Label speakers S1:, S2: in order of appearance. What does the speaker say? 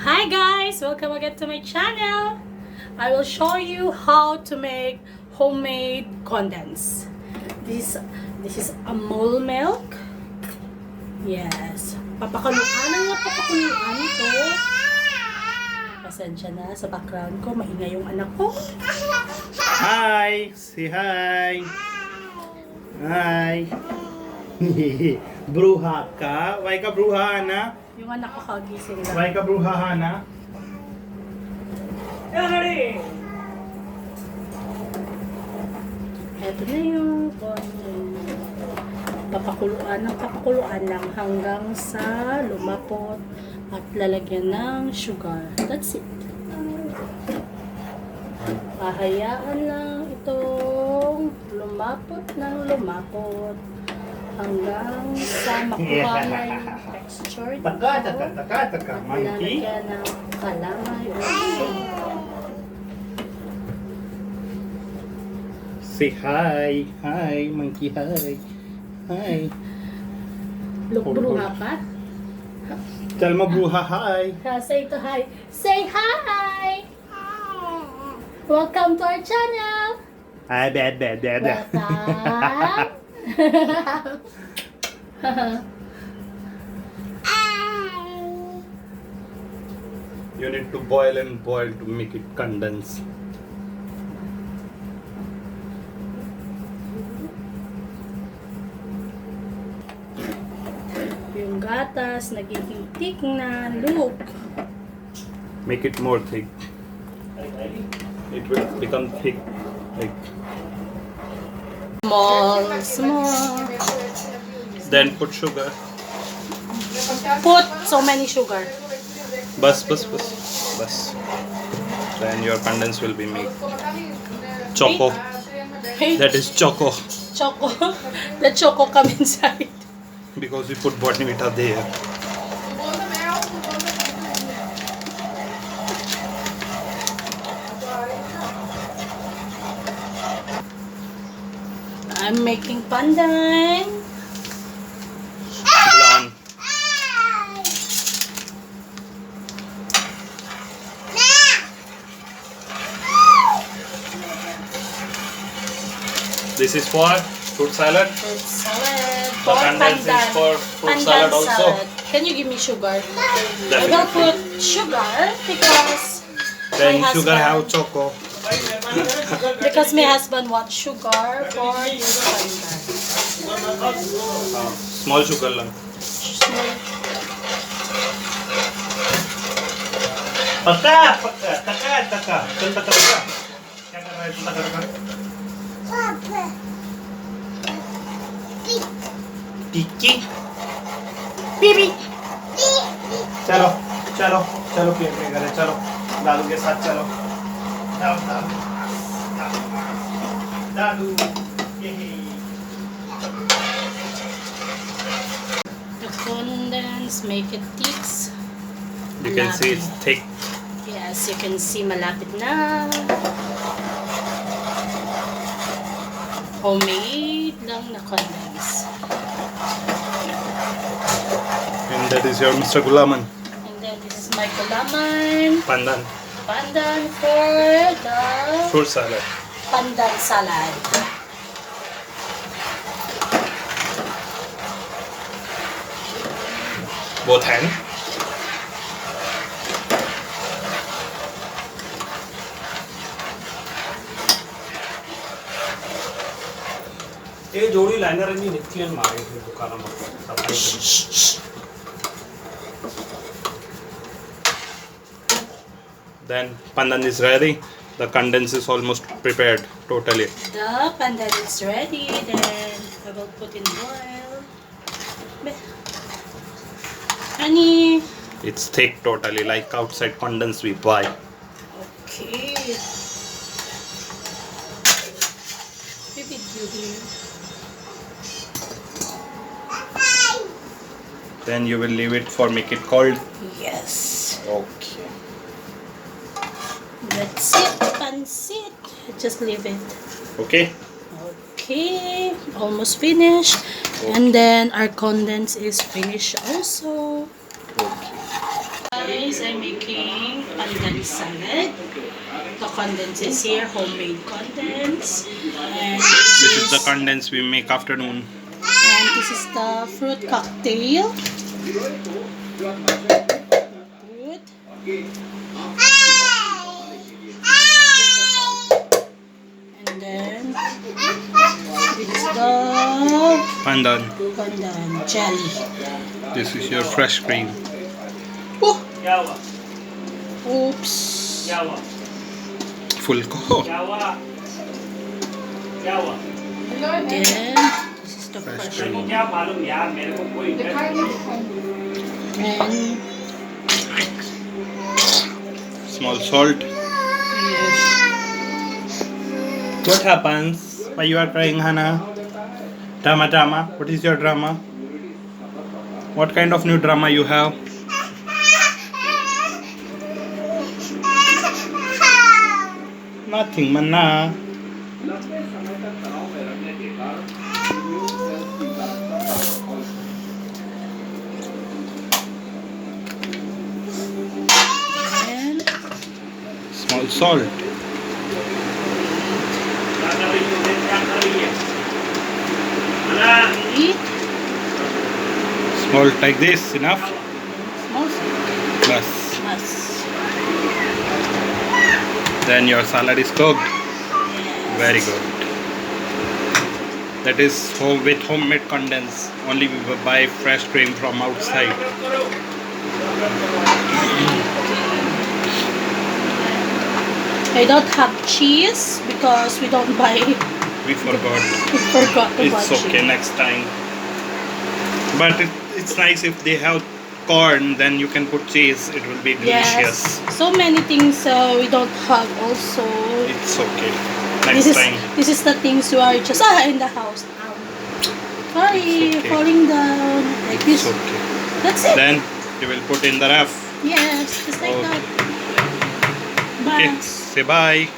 S1: Hi guys! Welcome again to my channel. I will show you how to make homemade condensed. This is a mole milk. Yes. Papakuluan ito. Pasensya na sa background ko. Maingay yung anak ko.
S2: Hi! Say hi! Hi! Bruha ka? Why ka bruha, Ana?
S1: Yung anak ko kagising lang.
S2: Why ka bruha, Ana?
S1: Ito na yung condensed. Papakuluan lang hanggang sa lumapot at lalagyan ng sugar. That's it. Hahayaan lang itong lumapot ng lumapot hanggang sa makuha na yung texture dito.
S2: Taka, monkey.
S1: Lalagyan ng kalamay o sugar.
S2: Say hi! Hi, monkey, hi! Hi!
S1: Look, bruha pa.
S2: Tell mo bruha, hi!
S1: Say to hi. Say hi! Welcome to our channel!
S2: Hi, bad.
S1: Welcome!
S2: You need to boil and boil to make it condense.
S1: Yung gatas, nagiging thick na. Look!
S2: Make it more thick. It will become thick. Like.
S1: Small.
S2: Then put sugar.
S1: Put so many sugar.
S2: Bus. Then your condense will be made. Choco.
S1: Hey,
S2: That is choco.
S1: choco. The choco come inside.
S2: Because we put Botnivita there.
S1: I'm making pandan.
S2: Blonde. This is for fruit salad.
S1: Fruit salad.
S2: The condense is for fruit salad also.
S1: Can you give me sugar? I
S2: Definitely.
S1: will put sugar because
S2: Then
S1: my
S2: sugar have
S1: husband,
S2: choco.
S1: because my husband wants sugar for his pandan.
S2: Small sugar lang. Taka. Chal taka. क्या कर रहा है तू taka? टिक्की.
S1: Bibi.
S2: चलो प्ले करें. चलो दादू के साथ चलो. दादू.
S1: The condensed, make it thick.
S2: You can see it's thick.
S1: Yes, you can see malapit na. Homemade lang na condensed.
S2: And that is your Mr. Gulaman.
S1: And then this is my gulaman.
S2: Pandan.
S1: Pandan for the
S2: Fruit salad.
S1: pandan salad.
S2: Both hand.
S3: हे जोडी लायनरांनी घेतली आणि मागे दुकानामध्ये
S2: Then pandan is ready. The condense is almost prepared totally.
S1: The pandan is ready. Then I will put in boil. Honey.
S2: It's thick totally, like outside condense we buy.
S1: Okay. Baby,
S2: Then you will leave it for make it cold.
S1: yes.
S2: Okay.
S1: That's it. Pansit. Just leave it.
S2: Okay.
S1: Okay. Almost finished. And then our condense is finished also. guys, I'm making condensed salad. The condensed is here, homemade condensed. And
S2: This is the condensed we make afternoon.
S1: and this is the fruit cocktail. Fruit. And then this is the
S2: Pandan.
S1: pandan jelly.
S2: This is your fresh cream.
S1: Oh,
S3: क्या हुआ
S1: oops.
S3: क्या हुआ
S2: Full ko.
S3: क्या हुआ क्या हुआ
S1: Again, this is the
S2: Fresh
S1: fresh
S2: cream.
S3: मेरे को क्या मालूम यार मेरे को कोई इंटरेस्ट नहीं
S1: and
S2: Small salt.
S1: yes.
S2: What happens? Why you are crying, Hannah? Drama. What is your drama? What kind of new drama you have? Nothing, Manna.
S1: And
S2: Small salt.
S3: क्या कर रही है क्या कर रही है अला
S1: eat.
S2: Salt like this. Enough?
S1: Small salt.
S2: Plus.
S1: Plus.
S2: Then your salad is cooked.
S1: Yes.
S2: Very good. That is home with homemade condensed. Only we will buy fresh cream from outside.
S1: I don't have cheese because we don't buy.
S2: We forgot.
S1: We forgot to buy
S2: It's okay
S1: cheese.
S2: next time. But it's nice if they have corn, then you can put cheese. It will be delicious.
S1: Yes. So many things we don't have also.
S2: It's okay.
S1: This
S2: Next
S1: is
S2: time.
S1: this is the things you are just in the house. Sorry,
S2: It's okay.
S1: falling down like
S2: It's
S1: this.
S2: okay.
S1: That's it.
S2: Then you will put in the ref.
S1: Yes, just like
S2: Okay.
S1: that.
S2: Okay.
S1: Bye.
S2: Say bye.